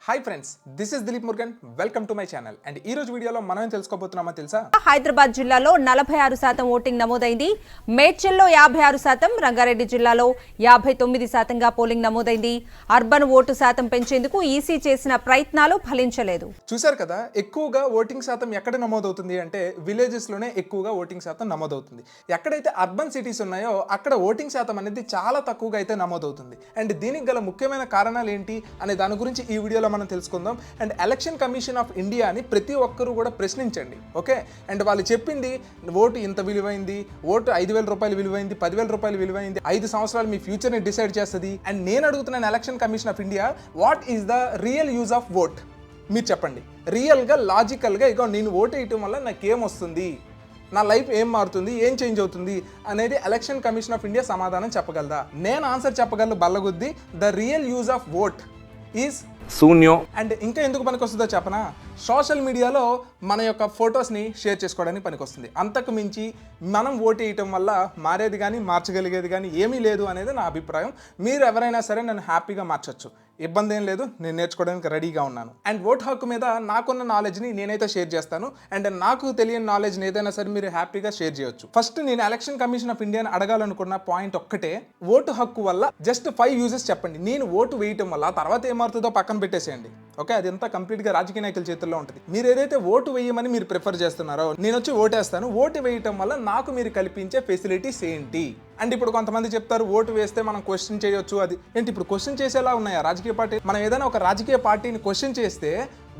Hi friends, this is Dilip Murugan. Welcome to my channel. And ఈ రోజు వీడియోలో మనం ఏం తెలుసుకోబోతున్నామో తెలుసా? హైదరాబాద్ జిల్లాలో 46% ఓటింగ్ నమోదైంది. మేడ్చల్లో 56%, రంగారెడ్డి జిల్లాలో 59%గా పోలింగ్ నమోదైంది. అర్బన్ ఓటు శాతం పెంచేందుకు ఈసీ చేసిన ప్రయత్నాలు ఫలించలేదు. చూశారు కదా, ఎక్కువగా ఓటింగ్ శాతం ఎక్కడ నమోదవుతుంది అంటే విలేజెస్ లోనే ఎక్కువగా ఓటింగ్ శాతం నమోదవుతుంది. ఎక్కడైతే అర్బన్ సిటీస్ ఉన్నాయో అక్కడ ఓటింగ్ శాతం అనేది చాలా తక్కువగా అయితే నమోదవుతుంది. అండ్ దీనికి గల ముఖ్యమైన కారణాలు ఏంటి అనే దాని గురించి ఈ వీడియోలో మనం తెలుసుకుందాం. And election commission of India అని ప్రతి ఒక్కరూ కూడా ప్రశ్నించండి, ఓకే? అండ్ వాళ్ళు చెప్పింది ఓటు ఇంత విలువైంది, ఓటు 5,000 రూపాయలు విలువైంది, 10,000 రూపాయలు విలువైంది, 5 సంవత్సరాలు మీ ఫ్యూచర్ని డిసైడ్ చేస్తుంది. అండ్ నేను అడుగుతున్నాను election commission of India, what is the real use of vote? మీరు చెప్పండి. రియల్గా లాజికల్గా ఇగో నేను ఓటు వేయటం వల్ల నాకేం వస్తుంది, నా లైఫ్ ఏం మారుతుంది, ఏం చేంజ్ అవుతుంది అనేది ఎలక్షన్ కమిషన్ ఆఫ్ ఇండియా సమాధానం చెప్పగలదా? నేను ఆన్సర్ చెప్పగలను బల్లగుద్ది. The real use of vote is శూన్యం. అండ్ ఇంకా ఎందుకు పనికి వస్తుందో చెప్పనా? సోషల్ మీడియాలో మన యొక్క ఫొటోస్ని షేర్ చేసుకోవడానికి పనికొస్తుంది. అంతకు మించి మనం ఓటు వేయటం వల్ల మారేది కానీ మార్చగలిగేది కానీ ఏమీ లేదు అనేది నా అభిప్రాయం. మీరు ఎవరైనా సరే నన్ను హ్యాపీగా మార్చొచ్చు, ఇబ్బంది ఏం లేదు, నేను నేర్చుకోవడానికి రెడీగా ఉన్నాను. అండ్ ఓటు హక్కు మీద నాకున్న నాలెడ్జ్ని నేనైతే షేర్ చేస్తాను. అండ్ నాకు తెలియని నాలెడ్జ్ని ఏదైనా సరే మీరు హ్యాపీగా షేర్ చేయొచ్చు. ఫస్ట్ నేను ఎలక్షన్ కమిషన్ ఆఫ్ ఇండియాని అడగాలనుకున్న పాయింట్ ఒక్కటే, ఓటు హక్కు వల్ల జస్ట్ 5 యూజెస్ చెప్పండి. నేను ఓటు వేయటం వల్ల తర్వాత ఏమవుతుందో పక్కన పెట్టేసేయండి, ఓకే? అదంతా కంప్లీట్గా రాజకీయ నాయకుల చేతుల్లో ఉంటుంది. మీరు ఏదైతే ఓటు వేయమని మీరు ప్రిఫర్ చేస్తున్నారో, నేను వచ్చి ఓటేస్తాను, ఓటు వేయటం వల్ల నాకు మీరు కల్పించే ఫెసిలిటీస్ ఏంటి? అండ్ ఇప్పుడు కొంతమంది చెప్తారు ఓటు వేస్తే మనం క్వశ్చన్ చేయొచ్చు. అది ఏంటి ఇప్పుడు క్వశ్చన్ చేసేలా ఉన్నాయా రాజకీయ పార్టీ? మనం ఏదైనా ఒక రాజకీయ పార్టీని క్వశ్చన్ చేస్తే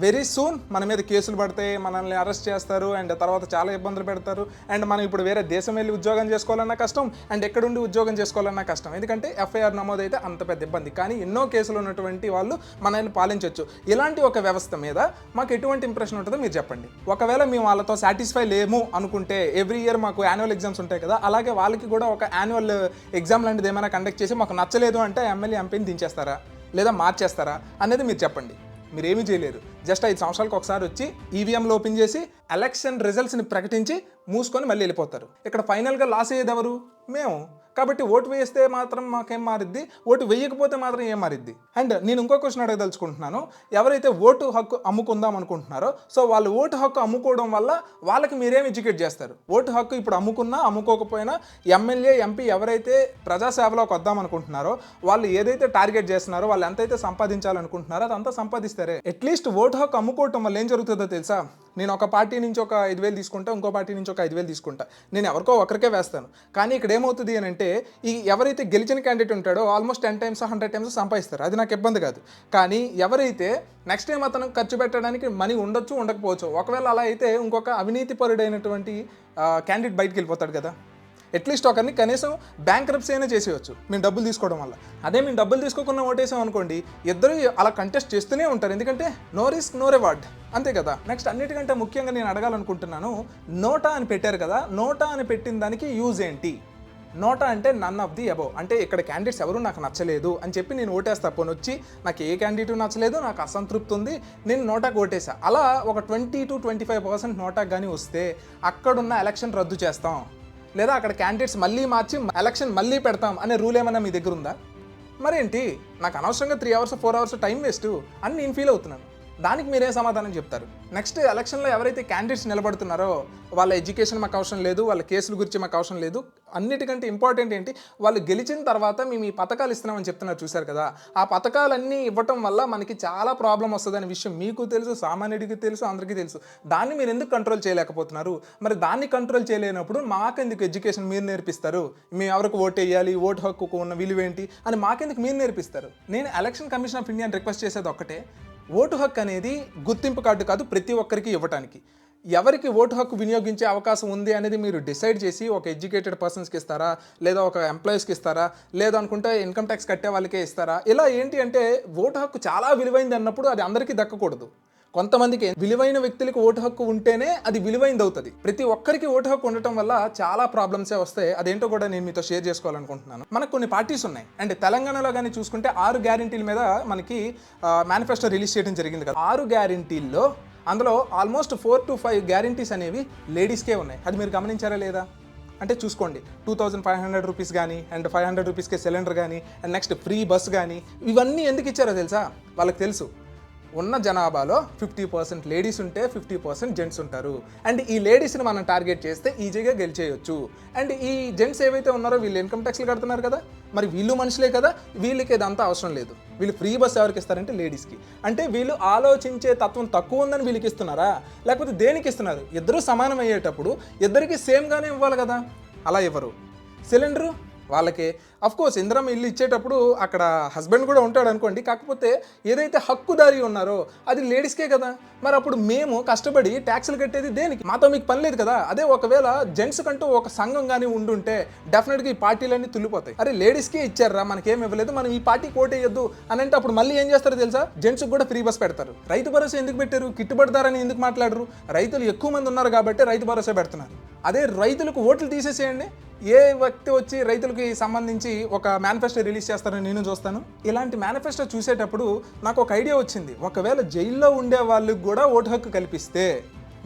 వెరీ సూన్ మన మీద కేసులు పడతాయి, మనల్ని అరెస్ట్ చేస్తారు, అండ్ తర్వాత చాలా ఇబ్బందులు పెడతారు. అండ్ మనం ఇప్పుడు వేరే దేశం వెళ్ళి ఉద్యోగం చేసుకోవాలన్నా కష్టం, అండ్ ఎక్కడుండి ఉద్యోగం చేసుకోవాలన్నా కష్టం. ఎందుకంటే ఎఫ్ఐఆర్ నమోదైతే అంత పెద్ద ఇబ్బంది. కానీ ఎన్నో కేసులు ఉన్నటువంటి వాళ్ళు మనల్ని పాలించవచ్చు. ఇలాంటి ఒక వ్యవస్థ మీద మాకు ఎటువంటి ఇంప్రెషన్ ఉంటుందో మీరు చెప్పండి. ఒకవేళ మేము వాళ్ళతో సాటిస్ఫై లేము అనుకుంటే, ఎవ్రీ ఇయర్ మాకు యాన్యువల్ ఎగ్జామ్స్ ఉంటాయి కదా, అలాగే వాళ్ళకి కూడా ఒక యాన్యువల్ ఎగ్జామ్ లాంటిది ఏమైనా కండక్ట్ చేసి మాకు నచ్చలేదు అంటే ఎమ్మెల్యే ఎంపీని దించేస్తారా లేదా మార్చేస్తారా అనేది మీరు చెప్పండి. మీరేమీ చేయలేరు. జస్ట్ 5 సంవత్సరాలకు ఒకసారి వచ్చి ఈవీఎంలో ఓపెన్ చేసి ఎలక్షన్ రిజల్ట్స్ని ప్రకటించి మూసుకొని మళ్ళీ వెళ్ళిపోతారు. ఇక్కడ ఫైనల్గా లాస్ అయ్యేది ఎవరు? మేము. కాబట్టి ఓటు వేస్తే మాత్రం మాకేం మారిద్ది, ఓటు వేయకపోతే మాత్రం ఏం మారిద్ది? అండ్ నేను ఇంకో క్వశ్చన్ అడగదలుచుకుంటున్నాను. ఎవరైతే ఓటు హక్కు అమ్ముకుందాం అనుకుంటున్నారో, సో వాళ్ళు ఓటు హక్కు అమ్ముకోవడం వల్ల వాళ్ళకి మీరేం ఎడ్యుకేట్ చేస్తారు? ఓటు హక్కు ఇప్పుడు అమ్ముకున్నా అమ్ముకోకపోయినా ఎమ్మెల్యే ఎంపీ ఎవరైతే ప్రజాసేవలోకి వద్దాం అనుకుంటున్నారో, వాళ్ళు ఏదైతే టార్గెట్ చేస్తున్నారో, వాళ్ళు ఎంతైతే సంపాదించాలనుకుంటున్నారో అదంతా సంపాదిస్తారే. అట్లీస్ట్ ఓటు హక్కు అమ్ముకోవటం వల్ల ఏం జరుగుతుందో తెలుసా? నేను ఒక పార్టీ నుంచి ఒక 5,000 తీసుకుంటా, ఇంకో పార్టీ నుంచి ఒక 5,000 తీసుకుంటా, నేను ఎవరికో ఒకరికే వేస్తాను. కానీ ఇక్కడ ఏమవుతుంది అని అంటే, ఈ ఎవరైతే గెలిచిన క్యాండిడేట్ ఉంటాడో ఆల్మోస్ట్ 10 times 100 times సంపాదిస్తారు. అది నాకు ఇబ్బంది కాదు. కానీ ఎవరైతే నెక్స్ట్ టైం అతను ఖర్చు పెట్టడానికి మనీ ఉండొచ్చు, ఉండకపోవచ్చు. ఒకవేళ అలా అయితే ఇంకొక అవినీతి పరుడైనటువంటి క్యాండిడేట్ బయటకు వెళ్ళిపోతాడు కదా. అట్లీస్ట్ ఒకరిని కనీసం బ్యాంక్రప్సీ అయినా చేసేయచ్చు మేము డబ్బులు తీసుకోవడం వల్ల. అదే మేము డబ్బులు తీసుకోకుండా ఓటేసాం అనుకోండి, ఇద్దరు అలా కంటెస్ట్ చేస్తూనే ఉంటారు. ఎందుకంటే నో రిస్క్ నో రివార్డ్, అంతే కదా. నెక్స్ట్ అన్నిటికంటే ముఖ్యంగా నేను అడగాలనుకుంటున్నాను, నోటా అని పెట్టారు కదా, నోటా అని పెట్టిన దానికి యూజ్ ఏంటి? నోటా అంటే నన్ ఆఫ్ ది అబౌవ్, అంటే ఇక్కడ క్యాండిడేట్స్ ఎవరు నాకు నచ్చలేదు అని చెప్పి నేను ఓటేస్తా. పోనీ వచ్చి నాకు ఏ క్యాండిడేట్ నచ్చలేదు, నాకు అసంతృప్తి ఉంది, నేను నోటాకు ఓటేసా. అలా ఒక 20 to 25% నోటాకు కానీ వస్తే అక్కడున్న ఎలక్షన్ రద్దు చేస్తాం, లేదా అక్కడ క్యాండిడేట్స్ మళ్ళీ మార్చి ఎలక్షన్ మళ్ళీ పెడతాం అనే రూల్ ఏమైనా మీ దగ్గర ఉందా? మరేంటి, నాకు అనవసరంగా 3 hours 4 hours టైం వేస్ట్ అని నేను ఫీల్ అవుతున్నాను. దానికి మీరే సమాధానం చెప్తారు? నెక్స్ట్ ఎలక్షన్లో ఎవరైతే క్యాండిడేట్స్ నిలబడుతున్నారో వాళ్ళ ఎడ్యుకేషన్ మాకు అవసరం లేదు, వాళ్ళ కేసుల గురించి మాకు అవసరం లేదు. అన్నిటికంటే ఇంపార్టెంట్ ఏంటి, వాళ్ళు గెలిచిన తర్వాత మేము ఈ పథకాలు ఇస్తున్నామని చెప్తున్నారు, చూశారు కదా. ఆ పథకాలన్నీ ఇవ్వటం వల్ల మనకి చాలా ప్రాబ్లం వస్తుందనే విషయం మీకు తెలుసు, సామాన్యుడికి తెలుసు, అందరికీ తెలుసు. దాన్ని మీరు ఎందుకు కంట్రోల్ చేయలేకపోతున్నారు? మరి దాన్ని కంట్రోల్ చేయలేనప్పుడు మాకెందుకు ఎడ్యుకేషన్ మీరు నేర్పిస్తారు? మేము ఎవరికి ఓటు వేయాలి, ఓటు హక్కు ఉన్న విలువ ఏంటి అని మాకెందుకు మీరు నేర్పిస్తారు? నేను ఎలక్షన్ కమిషన్ ఆఫ్ ఇండియాని రిక్వెస్ట్ చేసేది ఒక్కటే, ఓటు హక్కు అనేది గుర్తింపు కార్డు కాదు, ప్రతి ఒక్కరికి ఇవ్వటానికి. ఎవరికి ఓటు హక్కు వినియోగించే అవకాశం ఉంది అనేది మీరు డిసైడ్ చేసి ఒక ఎడ్యుకేటెడ్ పర్సన్స్కి ఇస్తారా, లేదా ఒక ఎంప్లాయీస్కి ఇస్తారా, లేదా అనుకుంటే ఇన్కమ్ ట్యాక్స్ కట్టే వాళ్ళకే ఇస్తారా? ఇలా ఏంటి అంటే ఓటు హక్కు చాలా విలువైంది అన్నప్పుడు అది అందరికీ దక్కకూడదు. కొంతమందికి విలువైన వ్యక్తులకు ఓటు హక్కు ఉంటేనే అది విలువైంది అవుతుంది. ప్రతి ఒక్కరికి ఓటు హక్కు ఉండటం వల్ల చాలా ప్రాబ్లమ్సే వస్తాయి. అదేంటో కూడా నేను మీతో షేర్ చేసుకోవాలనుకుంటున్నాను. మనకు కొన్ని పార్టీస్ ఉన్నాయి. అండ్ తెలంగాణలో కానీ చూసుకుంటే 6 గ్యారెంటీల మీద మనకి మేనిఫెస్టో రిలీజ్ చేయడం జరిగింది కదా. 6 గ్యారెంటీల్లో అందులో ఆల్మోస్ట్ 4 to 5 గ్యారెంటీస్ అనేవి లేడీస్కే ఉన్నాయి. అది మీరు గమనించారా లేదా? అంటే చూసుకోండి, 2,500 రూపీస్ కానీ, అండ్ 500 రూపీస్కే సిలిండర్ కానీ, అండ్ నెక్స్ట్ ఫ్రీ బస్ కానీ, ఇవన్నీ ఎందుకు ఇచ్చారో తెలుసా? వాళ్ళకి తెలుసు ఉన్న జనాభాలో 50% లేడీస్ ఉంటే 50% జెంట్స్ ఉంటారు. అండ్ ఈ లేడీస్ని మనం టార్గెట్ చేస్తే ఈజీగా గెలిచేయొచ్చు. అండ్ ఈ జెంట్స్ ఏవైతే ఉన్నారో వీళ్ళు ఇన్కమ్ ట్యాక్స్లు కడుతున్నారు కదా, మరి వీళ్ళు మనుషులే కదా, వీళ్ళకి ఇదంతా అవసరం లేదు. వీళ్ళు ఫ్రీ బస్ ఎవరికి ఇస్తారంటే లేడీస్కి. అంటే వీళ్ళు ఆలోచించే తత్వం తక్కువ ఉందని వీళ్ళకి ఇస్తున్నారా, లేకపోతే దేనికి ఇస్తున్నారు? ఇద్దరూ సమానం అయ్యేటప్పుడు ఇద్దరికి సేమ్గానే ఇవ్వాలి కదా, అలా ఇవ్వరు. సిలిండరు వాళ్ళకి కోర్స్ ఇందిరమ్మ ఇల్లు ఇచ్చేటప్పుడు అక్కడ హస్బెండ్ కూడా ఉంటాడు అనుకోండి, కాకపోతే ఏదైతే హక్కుదారి ఉన్నారో అది లేడీస్కే కదా. మరి అప్పుడు మేము కష్టపడి ట్యాక్సులు కట్టేది దేనికి? మాతో మీకు పని లేదు కదా. అదే ఒకవేళ జెంట్స్ కంటూ ఒక సంఘం కానీ ఉండుంటే డెఫినెట్గా ఈ పార్టీలన్నీ తుల్లిపోతాయి. అరే లేడీస్కే ఇచ్చారా, మనకేం ఇవ్వలేదు, మనం ఈ పార్టీకి ఓటేయొద్దు అని అంటే అప్పుడు మళ్ళీ ఏం చేస్తారో తెలుసా, జెంట్స్కి కూడా ఫ్రీ బస్ పెడతారు. రైతు భరోసా ఎందుకు పెట్టారు? గిట్టుబాటు ధర అని ఎందుకు మాట్లాడరు? రైతులు ఎక్కువ మంది ఉన్నారు కాబట్టి రైతు భరోసా పెడుతున్నారు. అదే రైతులకు ఓట్లు తీసేసేయండి, ఏ వ్యక్తి వచ్చి రైతులకి సంబంధించి ఒక మేనిఫెస్టో రిలీజ్ చేస్తారని నేను చూస్తాను. ఇలాంటి మేనిఫెస్టో చూసేటప్పుడు నాకు ఒక ఐడియా వచ్చింది. ఒకవేళ జైల్లో ఉండే వాళ్ళకి కూడా ఓటు హక్కు కల్పిస్తే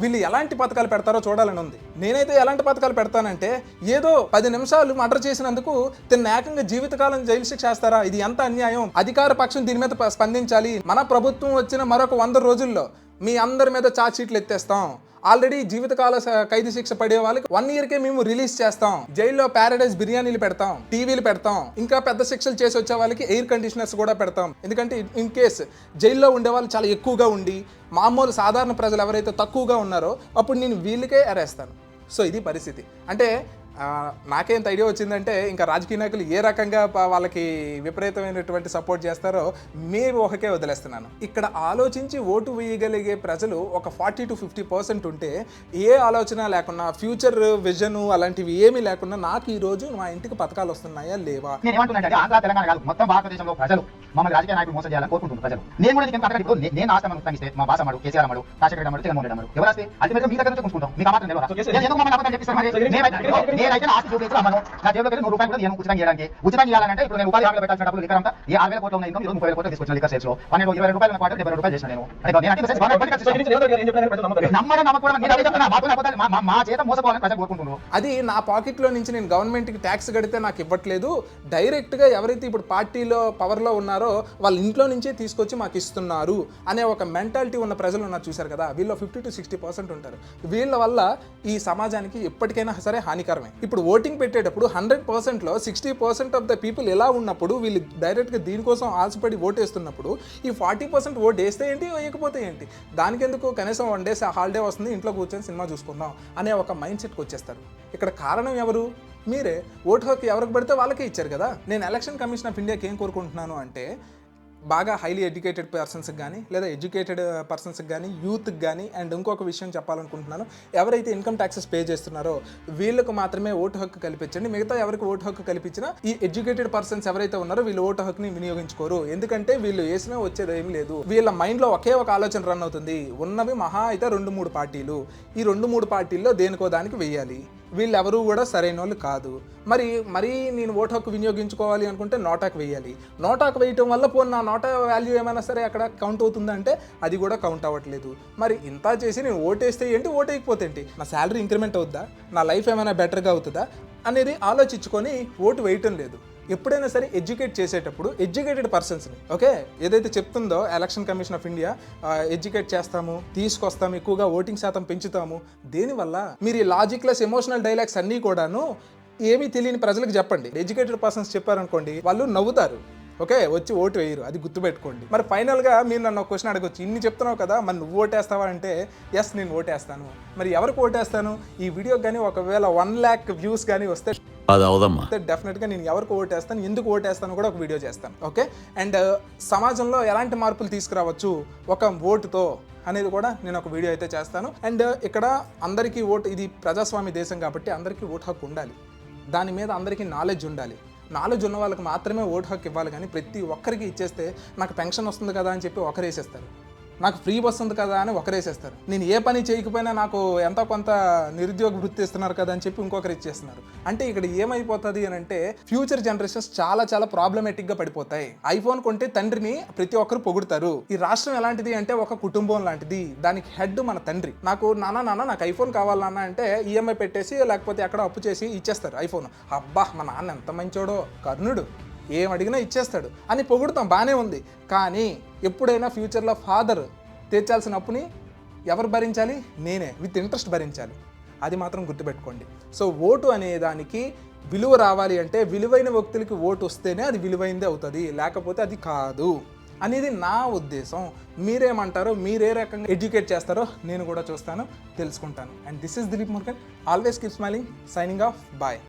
వీళ్ళు ఎలాంటి పథకాలు పెడతారో చూడాలని ఉంది. నేనైతే ఎలాంటి పథకాలు పెడతానంటే, ఏదో 10 నిమిషాలు మర్డర్ చేసినందుకు తిన్న ఏకంగా జీవితకాలం జైలు శిక్ష వేస్తారా? ఇది ఎంత అన్యాయం. అధికార పక్షం దీని మీద స్పందించాలి. మన ప్రభుత్వం వచ్చిన మరొక 100 రోజుల్లో మీ అందరి మీద ఛార్జ్ షీట్లు ఎత్తేస్తాం. ఆల్రెడీ జీవితకాల ఖైదు శిక్ష పడే వాళ్ళకి 1 ఇయర్కే మేము రిలీజ్ చేస్తాం. జైల్లో ప్యారడైజ్ బిర్యానీలు పెడతాం, టీవీలు పెడతాం, ఇంకా పెద్ద శిక్షలు చేసి వచ్చే వాళ్ళకి ఎయిర్ కండిషనర్స్ కూడా పెడతాం. ఎందుకంటే ఇన్ కేస్ జైల్లో ఉండే వాళ్ళు చాలా ఎక్కువగా ఉండి మామూలు సాధారణ ప్రజలు ఎవరైతే తక్కువగా ఉన్నారో అప్పుడు నేను వీళ్ళకే అరేస్తాను. సో ఇది పరిస్థితి. అంటే నాకేంత ఐడియా వచ్చిందంటే, ఇంకా రాజకీయ నాయకులు ఏ రకంగా వాళ్ళకి విపరీతమైనటువంటి సపోర్ట్ చేస్తారో మీరు ఊహకే వదిలేస్తున్నాను. ఇక్కడ ఆలోచించి ఓటు వేయగలిగే ప్రజలు ఒక 40 to 50% ఉంటే, ఏ ఆలోచన లేకుండా ఫ్యూచర్ విజన్ అలాంటివి ఏమీ లేకుండా నాకు ఈ రోజు మా ఇంటికి పథకాలు వస్తున్నాయా లేవా? ఆంధ్ర తెలంగాణ కాదు, మొత్తం భారతదేశంలో ప్రజలు మమ్మల్ని రాజకీయ నాయకులు మోసం చేయాలని కోరుకుంటున్నారు ప్రజలు. నేను కూడా నేను ఆస్తి మనం ఇస్తే మా బాస అమ్మాడు, కేసీఆర్ అమ్మాడు, రాజశేఖర అమ్మాడు, జగన్మోహన్ రెడ్డి అమ్మాడు, ఎవరు వస్తే అల్టిమేట్గా మీ దగ్గర నుంచి కొనుక్కుంటాం. మీకు మాత్రం నేనైతే ఆస్తి చూపించి అమ్మను నా జేబులో వెళ్ళి 100 రూపాయలు కూడా నేను ఉచితంగా చేయడానికి. ఉచితంగా చేయాలంటే ఇప్పుడు నేను ఉపాధి హామీలో పెట్టాల్సిన డబ్బులు లిక్కర్ అంతా 6,000 కోట్లు ఉన్న ఇన్కమ్ 30,000 కోట్లు తీసుకొచ్చిన లిక్కర్ సేల్స్ లో 12-20 రూపాయలు ఉన్న క్వార్టర్ 70 రూపాయలు చేసిన నేను. మా చేత మోసపోవాలని ప్రజలు కోరుకుంటున్నారు. అది నా పాకెట్లో నుంచి నేను గవర్నమెంట్కి ట్యాక్స్ కడితే నాకు ఇవ్వట్లేదు, డైరెక్ట్గా ఎవరైతే ఇప్పుడు పార్టీలో పవర్లో ఉన్నారో వాళ్ళ ఇంట్లో నుంచే తీసుకొచ్చి మాకు ఇస్తున్నారు అనే ఒక మెంటాలిటీ ఉన్న ప్రజలు ఉన్నారు చూశారు కదా. వీళ్ళు 50 to 60% ఉంటారు. వీళ్ళ వల్ల ఈ సమాజానికి ఎప్పటికైనా సరే హానికరమే. ఇప్పుడు ఓటింగ్ పెట్టేటప్పుడు 100%లో 60% ఆఫ్ ద పీపుల్ ఎలా ఉన్నప్పుడు వీళ్ళు డైరెక్ట్గా దీనికోసం ఆశపడి ఓటేస్తున్నప్పుడు ఈ 40% ఓటు వేస్తే ఏంటి, వేయకపోతే ఏంటి, దానికెందుకు, కనీసం 1 day హాలిడే వస్తుంది, ఇంట్లో కూర్చొని సినిమా చూసుకుందాం అనే ఒక మైండ్ సెట్కి వచ్చేస్తారు. ఇక్కడ కారణం ఎవరు? మీరే. ఓటు హక్కు ఎవరికి పడితే వాళ్ళకే ఇచ్చారు కదా. నేను ఎలక్షన్ కమిషన్ ఆఫ్ ఇండియాకి ఏం కోరుకుంటున్నాను అంటే, బాగా హైలీ ఎడ్యుకేటెడ్ పర్సన్స్కి కానీ లేదా ఎడ్యుకేటెడ్ పర్సన్స్కి కానీ యూత్కి కానీ, అండ్ ఇంకొక విషయం చెప్పాలనుకుంటున్నాను, ఎవరైతే ఇన్కమ్ ట్యాక్సెస్ పే చేస్తున్నారో వీళ్ళకు మాత్రమే ఓటు హక్కు కల్పించండి. మిగతా ఎవరికి ఓటు హక్కు కల్పించినా ఈ ఎడ్యుకేటెడ్ పర్సన్స్ ఎవరైతే ఉన్నారో వీళ్ళు ఓటు హక్కుని వినియోగించుకోరు. ఎందుకంటే వీళ్ళు వేసినా వచ్చేది ఏం లేదు. వీళ్ళ మైండ్లో ఒకే ఒక ఆలోచన రన్ అవుతుంది, ఉన్నవి మహా అయితే 2-3 పార్టీలు, ఈ 2-3 పార్టీల్లో దేనికో దానికి వెయ్యాలి. వీళ్ళెవరూ కూడా సరైన వాళ్ళు కాదు. మరీ నేను ఓటు హక్కు వినియోగించుకోవాలి అనుకుంటే నోటాకు వేయాలి. నోటాకు వేయటం వల్ల పోనీ నా నోటా వాల్యూ ఏమైనా సరే అక్కడ కౌంట్ అవుతుందంటే అది కూడా కౌంట్ అవ్వట్లేదు. మరి ఇంత చేసి నేను ఓటేస్తే ఏంటి, ఓటేయకపోతే ఏంటి, నా శాలరీ ఇంక్రిమెంట్ అవుద్దా, నా లైఫ్ ఏమైనా బెటర్గా అవుతుందా అనేది ఆలోచించుకొని ఓటు వేయటం లేదు. ఎప్పుడైనా సరే ఎడ్యుకేట్ చేసేటప్పుడు ఎడ్యుకేటెడ్ పర్సన్స్ని, ఓకే, ఏదైతే చెప్తుందో election commission of India, educate చేస్తాము, తీసుకొస్తాము, ఎక్కువగా ఓటింగ్ శాతం పెంచుతాము. దేనివల్ల? మీరు ఈ లాజిక్లెస్ ఎమోషనల్ డైలాగ్స్ అన్నీ కూడాను ఏమీ తెలియని ప్రజలకు చెప్పండి. ఎడ్యుకేటెడ్ పర్సన్స్ చెప్పారనుకోండి, వాళ్ళు నవ్వుతారు, ఓకే, వచ్చి ఓటు వేయరు, అది గుర్తుపెట్టుకోండి. మరి ఫైనల్గా మీరు నన్ను ఒక క్వశ్చన్ అడగొచ్చు, ఇన్ని చెప్తున్నావు కదా, మరి నువ్వు ఓటేస్తావా అంటే ఎస్, నేను ఓటేస్తాను. మరి ఎవరికి ఓటేస్తాను? ఈ వీడియోకి కానీ ఒకవేళ 1 lakh వ్యూస్ కానీ వస్తే డెఫినెట్గా నేను ఎవరికి ఓటేస్తాను, ఎందుకు ఓటేస్తాను కూడా ఒక వీడియో చేస్తాను, ఓకే. అండ్ సమాజంలో ఎలాంటి మార్పులు తీసుకురావచ్చు ఒక ఓటుతో అనేది కూడా నేను ఒక వీడియో అయితే చేస్తాను. అండ్ ఇక్కడ అందరికీ ఓటు, ఇది ప్రజాస్వామ్య దేశం కాబట్టి అందరికీ ఓటు హక్కు ఉండాలి, దాని మీద అందరికీ నాలెడ్జ్ ఉండాలి. నాలెడ్జ్ ఉన్న వాళ్ళకి మాత్రమే ఓటు హక్కు ఇవ్వాలి. కానీ ప్రతి ఒక్కరికి ఇచ్చేస్తే నాకు పెన్షన్ వస్తుంది కదా అని చెప్పి ఒకరు వేసేస్తారు, నాకు ఫ్రీ బస్ ఉంది కదా అని ఒకరేసేస్తారు, నేను ఏ పని చేయకపోయినా నాకు ఎంతో కొంత నిరుద్యోగ వృత్తి ఇస్తున్నారు కదా అని చెప్పి ఇంకొకరు ఇచ్చేస్తున్నారు. అంటే ఇక్కడ ఏమైపోతుంది అని అంటే ఫ్యూచర్ జనరేషన్స్ చాలా ప్రాబ్లమేటిక్గా పడిపోతాయి. ఐఫోన్ కొంటే తండ్రిని ప్రతి ఒక్కరు పొగుడతారు. ఈ రాష్ట్రం ఎలాంటిది అంటే ఒక కుటుంబం లాంటిది, దానికి హెడ్ మన తండ్రి. నాకు నాకు ఐఫోన్ కావాలన్నా అంటే ఈఎంఐ పెట్టేసి లేకపోతే ఎక్కడ అప్పు చేసి ఇచ్చేస్తారు ఐఫోన్. అబ్బా మా నాన్న ఎంత మంచోడో, కర్ణుడు, ఏం అడిగినా ఇచ్చేస్తాడు అని పొగుడుతాం, బాగానే ఉంది. కానీ ఎప్పుడైనా ఫ్యూచర్లో ఫాదర్ తీర్చాల్సిన అప్పుని ఎవరు భరించాలి? నేనే, విత్ ఇంట్రెస్ట్ భరించాలి. అది మాత్రం గుర్తుపెట్టుకోండి. సో ఓటు అనే దానికి విలువ రావాలి అంటే విలువైన వ్యక్తులకి ఓటు వస్తేనే అది విలువైందే అవుతుంది, లేకపోతే అది కాదు అనేది నా ఉద్దేశం. మీరేమంటారో, మీరే రకంగా ఎడ్యుకేట్ చేస్తారో నేను కూడా చూస్తాను, తెలుసుకుంటాను. And this is Dileep Murugan. Always keep smiling. Signing off. Bye.